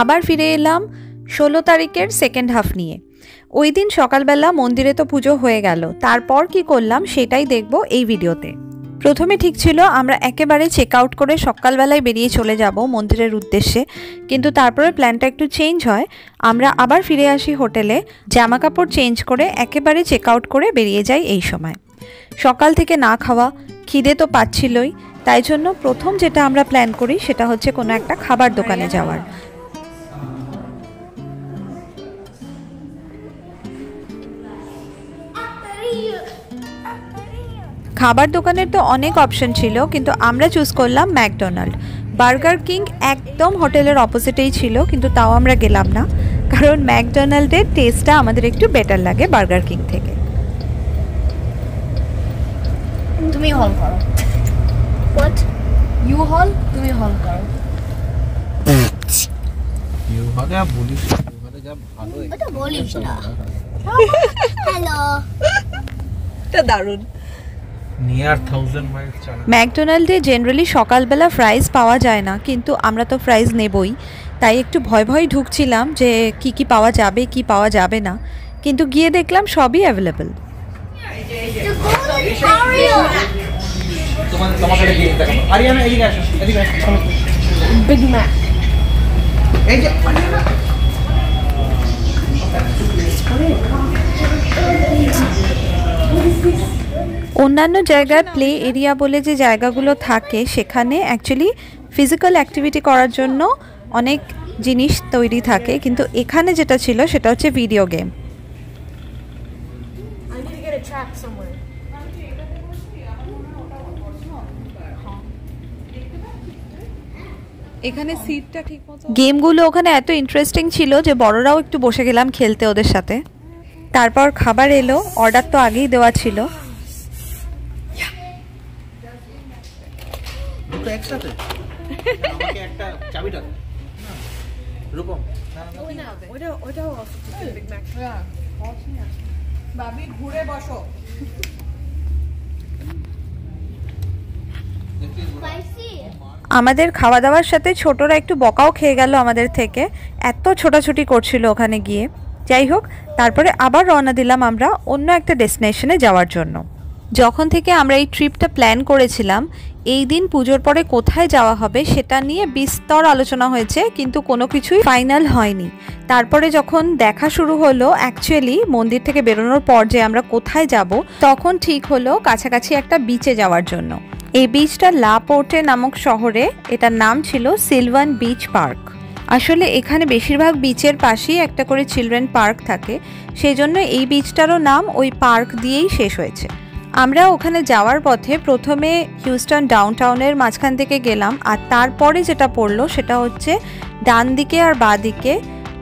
আবার ফিরে এলাম 16 তারিখের সেকেন্ড হাফ নিয়ে। ওই দিন সকালবেলা মন্দিরে তো পুজো হয়ে গেল, তারপর কি করলাম সেটাই দেখব এই ভিডিওতে। প্রথমে ঠিক ছিল আমরা একেবারে চেক আউট করে সকালবেলায় বেরিয়ে চলে যাব মন্দিরের উদ্দেশ্যে, কিন্তু তারপরে প্ল্যানটা একটু চেঞ্জ হয়। আমরা আবার ফিরে আসি হোটেলে, জামা কাপড় চেঞ্জ করে একেবারে চেক আউট করে বেরিয়ে যাই। এই সময় সকাল থেকে না খাওয়া, খিদে তো পাচ্ছিলই, তাই জন্য প্রথম যেটা আমরা প্ল্যান করি সেটা হচ্ছে কোনো একটা খাবার দোকানে যাওয়ার। খাবার দোকানের তো অনেক অপশন ছিল, কিন্তু আমরা চুজ করলাম ম্যাকডোনাল্ড। বার্গার কিং একদম হোটেলের অপোজিটেই ছিল, কিন্তু তাও আমরা গেলাম না, কারণ ম্যাকডোনাল্ডের টেস্টটা আমাদের একটু বেটার লাগে বার্গার কিং থেকে। তুমি হল করো। হোয়াট? ইউ হল? তুমি হল করো। ইউ হলে বলিস, ইউ হলে যা ভালো। এটা বলিস না। হ্যালো। এটা দারুণ। নিয়ার 1000 মাইলস চলে। ম্যাকডোনাল্ডে জেনারেলি সকালবেলা ফ্রাইজ পাওয়া যায় না, কিন্তু আমরা তো ফ্রাইজ নেবই, তাই একটু ভয় ভয় ঢুকছিলাম যে কি কি পাওয়া যাবে কি পাওয়া যাবে না, কিন্তু গিয়ে দেখলাম সবই অ্যাভেলেবল। তোমাকে দিয়ে দেখো আরিয়ানা, এদিকে আসো, এদিকে আসো। Big Mac. এই যে আরিয়ানা, অন্যান্য জায়গার প্লে এরিয়া বলে যে জায়গাগুলো থাকে, সেখানে অ্যাকচুয়ালি ফিজিক্যাল অ্যাক্টিভিটি করার জন্য অনেক জিনিস তৈরি থাকে, কিন্তু এখানে যেটা ছিল সেটা হচ্ছে ভিডিও গেম। এখানে সিটটা ঠিকমতো, গেমগুলো ওখানে এত ইন্টারেস্টিং ছিল যে বড়রাও একটু বসে গেলাম খেলতে ওদের সাথে। তারপর খাবার এলো, অর্ডার তো আগেই দেওয়া ছিল। দুটো একসাথে আমাকে একটা চাবিটা দাও। রূপম ওইটাও বিগ ম্যাক। ভাবি ঘুরে বসো। আমাদের খাওয়া দাওয়ার সাথে ছোটরা একটু বকাও খেয়ে গেল আমাদের থেকে, এত ছোটাছুটি করছিল ওখানে গিয়ে। যাই হোক, তারপরে আবার রওনা দিলাম আমরা অন্য একটা ডেস্টিনেশনে যাওয়ার জন্য। যখন থেকে আমরা এই ট্রিপটা প্ল্যান করেছিলাম, এই দিন পুজোর পরে কোথায় যাওয়া হবে সেটা নিয়ে বিস্তর আলোচনা হয়েছে, কিন্তু কোনো কিছুই ফাইনাল হয়নি। তারপরে যখন দেখা শুরু হলো অ্যাকচুয়ালি মন্দির থেকে বেরোনোর পর যে আমরা কোথায় যাব, তখন ঠিক হলো কাছাকাছি একটা বিচে যাওয়ার জন্য। এই বিচটা লা পোর্টে নামক শহরে, এটার নাম ছিল সিলভান বিচ পার্ক। আসলে এখানে বেশিরভাগ বিচের পাশেই একটা করে চিলড্রেন পার্ক থাকে, সেই জন্য এই বিচটারও নাম ওই পার্ক দিয়েই শেষ হয়েছে। আমরা ওখানে যাওয়ার পথে প্রথমে হিউস্টন ডাউনটাউনের মাঝখান থেকে গেলাম, আর তারপরে যেটা পড়লো সেটা হচ্ছে ডান দিকে আর বাঁ দিকে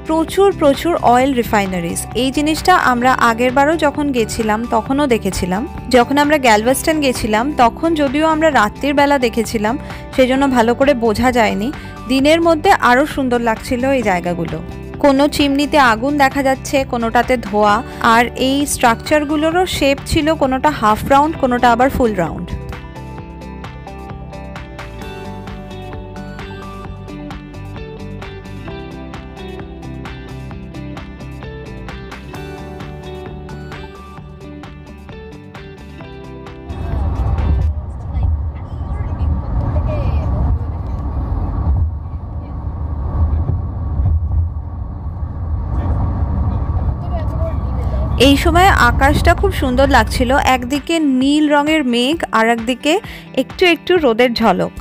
প্রচুর প্রচুর অয়েল রিফাইনারিজ। এই জিনিসটা আমরা আগেরবারও যখন গেছিলাম তখনও দেখেছিলাম। যখন আমরা গ্যালভেস্টন গেছিলাম তখন যদিও আমরা রাত্রির বেলা দেখেছিলাম, সেজন্য ভালো করে বোঝা যায়নি। দিনের মধ্যে আরও সুন্দর লাগছিল এই জায়গাগুলো। কোনো চিমনিতে আগুন দেখা যাচ্ছে, কোনোটাতে ধোয়া, আর এই স্ট্রাকচারগুলোরও শেপ ছিল কোনোটা হাফ রাউন্ড, কোনোটা আবার ফুল রাউন্ড। এই সময় আকাশটা খুব সুন্দর লাগছিল, একদিকে নীল রঙের মেঘ আর একদিকে একটু একটু রোদের ঝলক।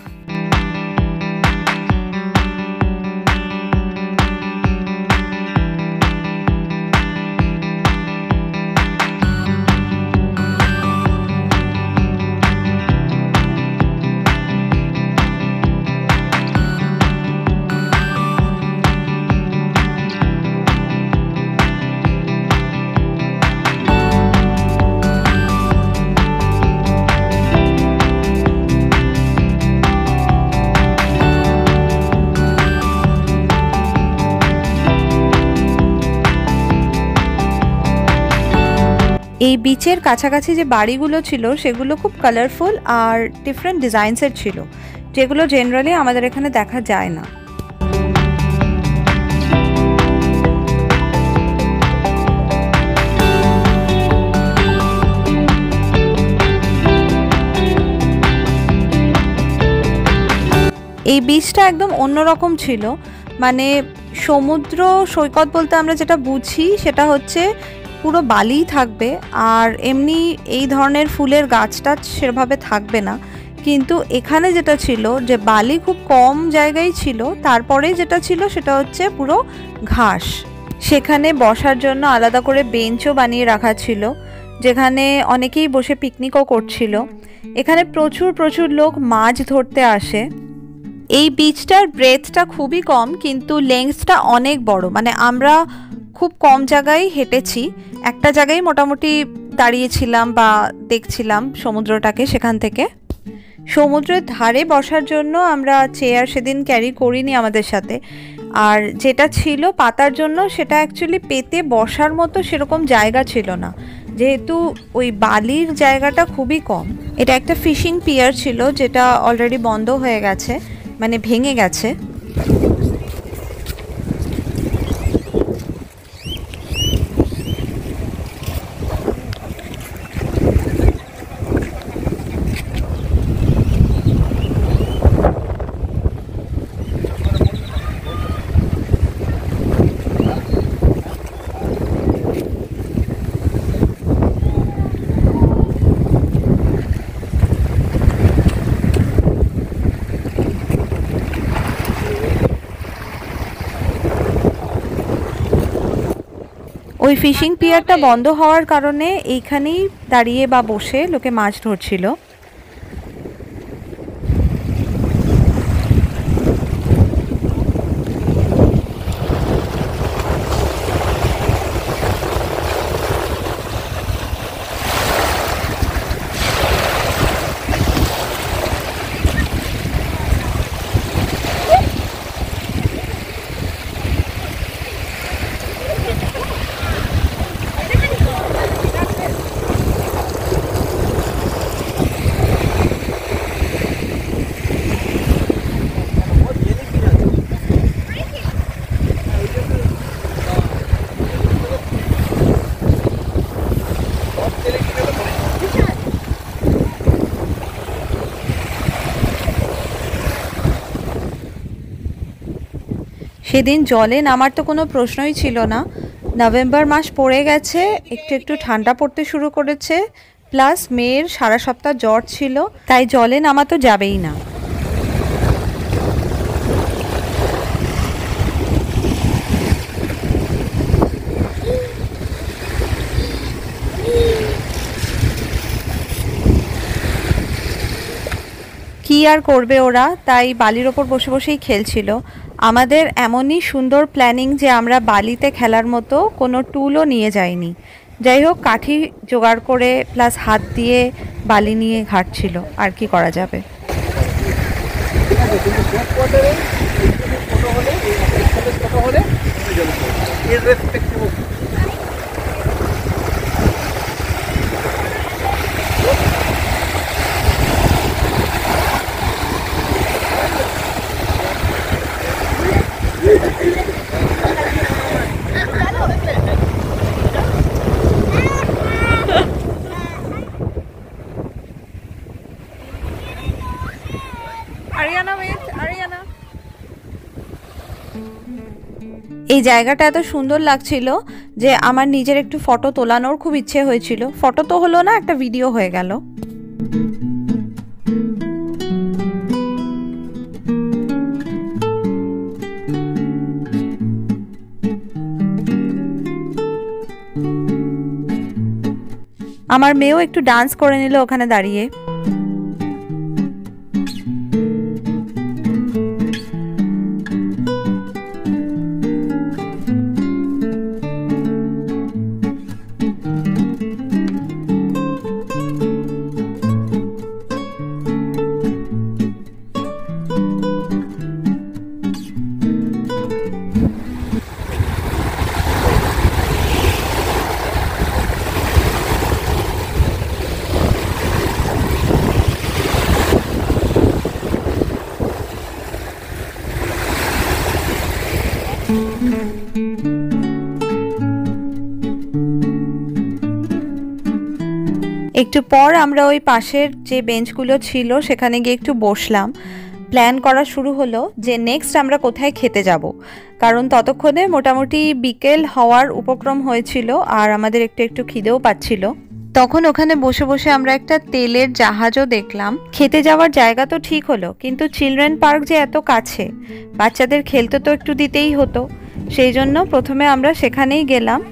এই বিচের কাছাকাছি যে বাড়িগুলো ছিল সেগুলো খুব কালারফুল আর ডিফারেন্ট ডিজাইনসের ছিল। যেগুলো জেনারেলি আমাদের এখানে দেখা যায় না। এই বিচটা একদম অন্যরকম ছিল, মানে সমুদ্র সৈকত বলতে আমরা যেটা বুঝি সেটা হচ্ছে পুরো বালিই থাকবে, আর এমনি এই ধরনের ফুলের গাছটা সেভাবে থাকবে না। কিন্তু এখানে যেটা ছিল যে বালি খুব কম জায়গায় ছিল, তারপরে যেটা ছিল সেটা হচ্ছে পুরো ঘাস। সেখানে বসার জন্য আলাদা করে বেঞ্চও বানিয়ে রাখা ছিল, যেখানে অনেকেই বসে পিকনিকও করছিল। এখানে প্রচুর প্রচুর লোক মাছ ধরতে আসে। এই বিচটার ব্রেথটা খুবই কম কিন্তু লেন্থটা অনেক বড়, মানে আমরা খুব কম জায়গায় হেঁটেছি, একটা জায়গায় মোটামুটি দাঁড়িয়েছিলাম বা দেখছিলাম সমুদ্রটাকে। সেখান থেকে সমুদ্রের ধারে বসার জন্য আমরা চেয়ার সেদিন ক্যারি করিনি আমাদের সাথে, আর যেটা ছিল পাতার জন্য সেটা অ্যাকচুয়ালি পেতে বসার মতো সেরকম জায়গা ছিল না, যেহেতু ওই বালির জায়গাটা খুবই কম। এটা একটা ফিশিং পিয়ার ছিল যেটা অলরেডি বন্ধ হয়ে গেছে, মানে ভেঙে গেছে। ওই ফিশিং পিয়ারটা বন্ধ হওয়ার কারণে এইখানেই দাঁড়িয়ে বা বসে লোকে মাছ ধরছিল। সেদিন জলে নামার তো কোনো প্রশ্নই ছিল না। নভেম্বর মাস পড়ে গেছে, একটু একটু ঠান্ডা পড়তে শুরু করেছে, প্লাস মেয়ের সারা সপ্তাহ জ্বর ছিল, তাই জলে নামা তো যাবেই না। কি আর করবে ওরা, তাই বালির ওপর বসে বসেই খেলছিল। আমাদের এমনই সুন্দর প্ল্যানিং যে আমরা বালিতে খেলার মতো কোনো টুলও নিয়ে যাইনি। যাই হোক, কাঠি জোগাড় করে প্লাস হাত দিয়ে বালি নিয়ে ঘাটছিল, আর কি করা যাবে। এই জায়গাটা এত সুন্দর লাগছিল যে আমার নিজের একটু ফটো তোলানোর খুব ইচ্ছে হয়েছিল। ফটো তো হলো না, একটা ভিডিও হয়ে গেল। আমার মেয়েও একটু ডান্স করে নিল ওখানে দাঁড়িয়ে। একটু পর আমরা ওই পাশের যে বেঞ্চগুলো ছিল সেখানে গিয়ে একটু বসলাম। প্ল্যান করা শুরু হলো যে নেক্সট আমরা কোথায় খেতে যাব, কারণ ততক্ষণে মোটামুটি বিকেল হওয়ার উপক্রম হয়েছিল আর আমাদের একটু একটু খিদেও পাচ্ছিল। তখন ওখানে বসে বসে আমরা একটা তেলের জাহাজও দেখলাম। খেতে যাওয়ার জায়গা তো ঠিক হলো, কিন্তু চিলড্রেন পার্ক যে এত কাছে, বাচ্চাদের খেলতে তো একটু দিতেই হতো, সেই জন্য প্রথমে আমরা সেখানেই গেলাম।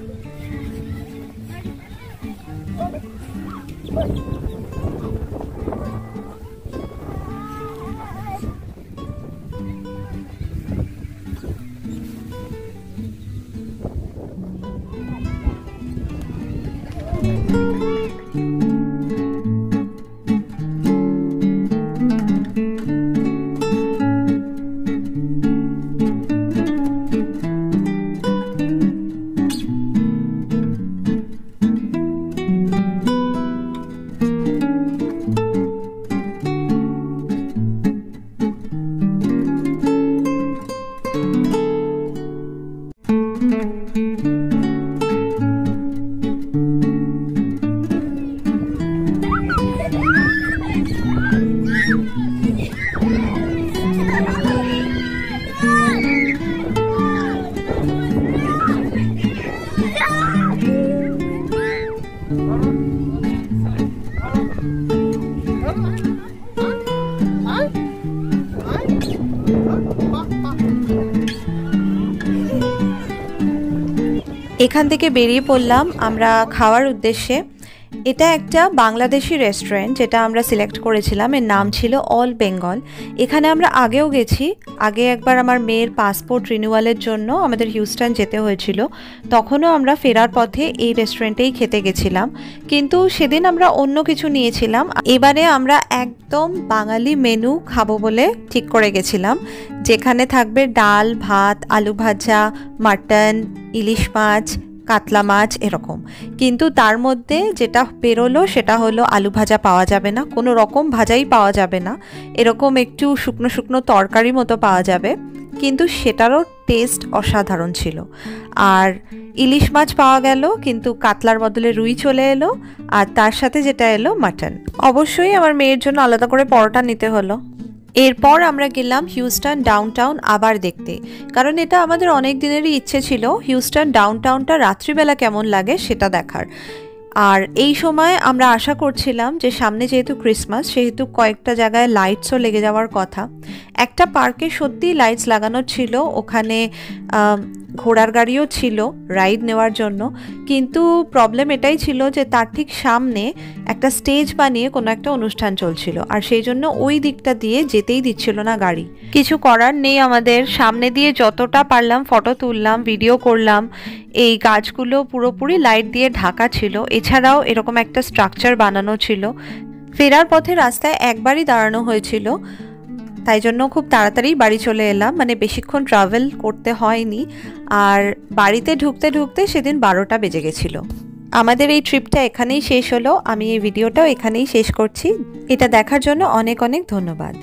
এখান থেকে বেরিয়ে পড়লাম আমরা খাওয়ার উদ্দেশ্যে। এটা একটা বাংলাদেশি রেস্টুরেন্ট যেটা আমরা সিলেক্ট করেছিলাম, এর নাম ছিল অল বেঙ্গল। এখানে আমরা আগেও গেছি, আগে একবার আমার মেয়ের পাসপোর্ট রিনিউয়ালের জন্য আমাদের হিউস্টন যেতে হয়েছিল, তখনও আমরা ফেরার পথে এই রেস্টুরেন্টেই খেতে গেছিলাম, কিন্তু সেদিন আমরা অন্য কিছু নিয়েছিলাম। এবারে আমরা একদম বাঙালি মেনু খাবো বলে ঠিক করে গেছিলাম, যেখানে থাকবে ডাল, ভাত, আলু ভাজা, মাটন, ইলিশ মাছ, কাতলা মাছ এরকম। কিন্তু তার মধ্যে যেটা বেরোলো সেটা হলো আলু ভাজা পাওয়া যাবে না, কোনো রকম ভাজাই পাওয়া যাবে না, এরকম একটু শুকনো শুকনো তরকারি মতো পাওয়া যাবে, কিন্তু সেটারও টেস্ট অসাধারণ ছিল। আর ইলিশ মাছ পাওয়া গেল, কিন্তু কাতলার বদলে রুই চলে এলো, আর তার সাথে যেটা এলো মাটন। অবশ্যই আমার মেয়ের জন্য আলাদা করে পরোটা নিতে হলো। এরপর আমরা গেলাম হিউস্টন ডাউনটাউন আবার দেখতে, কারণ এটা আমাদের অনেক দিনেরই ইচ্ছে ছিল হিউস্টন ডাউনটাউনটা রাত্রিবেলা কেমন লাগে সেটা দেখার। আর এই সময় আমরা আশা করছিলাম যে সামনে যেহেতু ক্রিসমাস, সেহেতু কয়েকটা জায়গায় লাইটসও লেগে যাওয়ার কথা। একটা পার্কে সত্যিই লাইটস লাগানো ছিল, ওখানে ঘোড়ার গাড়িও ছিল রাইড নেওয়ার জন্য, কিন্তু প্রবলেম এটাই ছিল যে তার ঠিক সামনে একটা স্টেজ বানিয়ে কোনো একটা অনুষ্ঠান চলছিল, আর সেই জন্য ওই দিকটা দিয়ে যেতেই দিচ্ছিল না গাড়ি। কিছু করার নেই, আমাদের সামনে দিয়ে যতটা পারলাম ফটো তুললাম, ভিডিও করলাম। এই গাছগুলো পুরোপুরি লাইট দিয়ে ঢাকা ছিল, এছাড়াও এরকম একটা স্ট্রাকচার বানানো ছিল। ফেরার পথে রাস্তায় একবারই দাঁড়ানো হয়েছিল, তাই জন্য খুব তাড়াতাড়ি বাড়ি চলে এলাম, মানে বেশিক্ষণ ট্রাভেল করতে হয়নি। আর বাড়িতে ঢুকতে ঢুকতে সেদিন 12টা বেজে গেছিলো। আমাদের এই ট্রিপটা এখানেই শেষ হলো, আমি এই ভিডিওটাও এখানেই শেষ করছি। এটা দেখার জন্য অনেক অনেক ধন্যবাদ।